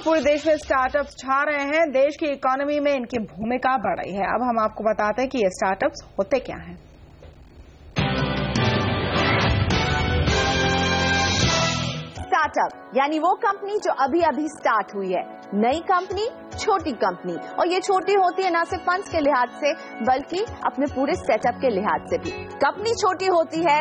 पूरे देश में स्टार्टअप्स छा रहे हैं। देश की इकोनॉमी में इनकी भूमिका बढ़ रही है। अब हम आपको बताते हैं कि ये स्टार्टअप्स होते क्या हैं। स्टार्टअप यानी वो कंपनी जो अभी अभी स्टार्ट हुई है। नई कंपनी, छोटी कंपनी, और ये छोटी होती है ना सिर्फ फंड्स के लिहाज से बल्कि अपने पूरे सेटअप के लिहाज से भी। कंपनी छोटी होती है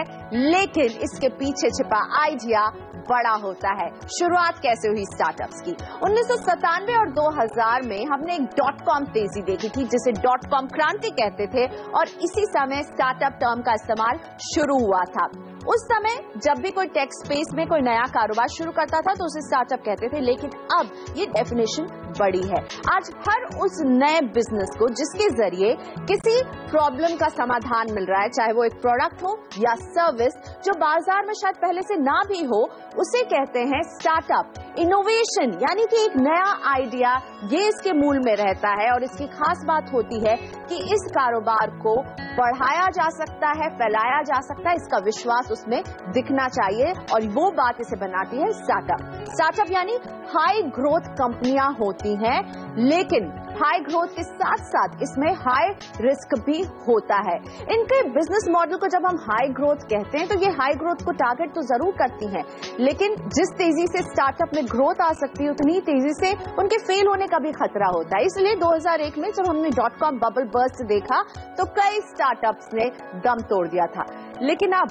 लेकिन इसके पीछे छिपा आइडिया बड़ा होता है। शुरुआत कैसे हुई स्टार्टअप्स की? 1997 और 2000 में हमने एक .com तेजी देखी थी जिसे .com क्रांति कहते थे और इसी समय स्टार्टअप टर्म का इस्तेमाल शुरू हुआ था। उस समय जब भी कोई टेक स्पेस में कोई नया कारोबार शुरू करता था तो उसे स्टार्टअप कहते थे, लेकिन अब ये डेफिनेशन बड़ी है। आज हर उस नए बिजनेस को जिसके जरिए किसी प्रॉब्लम का समाधान मिल रहा है, चाहे वो एक प्रोडक्ट हो या सर्विस जो बाजार में शायद पहले से ना भी हो, उसे कहते हैं स्टार्टअप। इनोवेशन यानी कि एक नया आइडिया, ये इसके मूल में रहता है और इसकी खास बात होती है कि इस कारोबार को बढ़ाया जा सकता है, फैलाया जा सकता है, इसका विश्वास उसमें दिखना चाहिए और वो बात इसे बनाती है स्टार्टअप। स्टार्टअप यानी हाई ग्रोथ कंपनियां होती हैं, लेकिन हाई ग्रोथ के साथ साथ इसमें हाई रिस्क भी होता है। इनके बिजनेस मॉडल को जब हम हाई ग्रोथ कहते हैं तो ये हाई ग्रोथ को टारगेट तो जरूर करती हैं, लेकिन जिस तेजी से स्टार्टअप में ग्रोथ आ सकती है उतनी तेजी से उनके फेल होने का भी खतरा होता है। इसलिए 2001 में जब हमने .com बबल बर्स्ट देखा तो कई स्टार्टअप्स ने दम तोड़ दिया था। लेकिन अब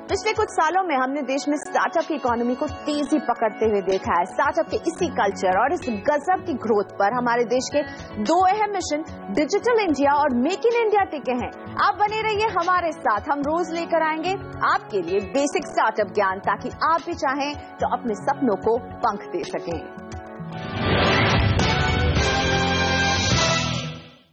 पिछले कुछ सालों में हमने देश में स्टार्टअप की इकोनॉमी को तेजी पकड़ते हुए देखा है। स्टार्टअप के इसी कल्चर और इस गजब की ग्रोथ पर हमारे देश के दो अहम मिशन डिजिटल इंडिया और मेक इन इंडिया टिके हैं। आप बने रहिए हमारे साथ, हम रोज लेकर आएंगे आपके लिए बेसिक स्टार्टअप ज्ञान ताकि आप भी चाहें तो अपने सपनों को पंख दे सकें।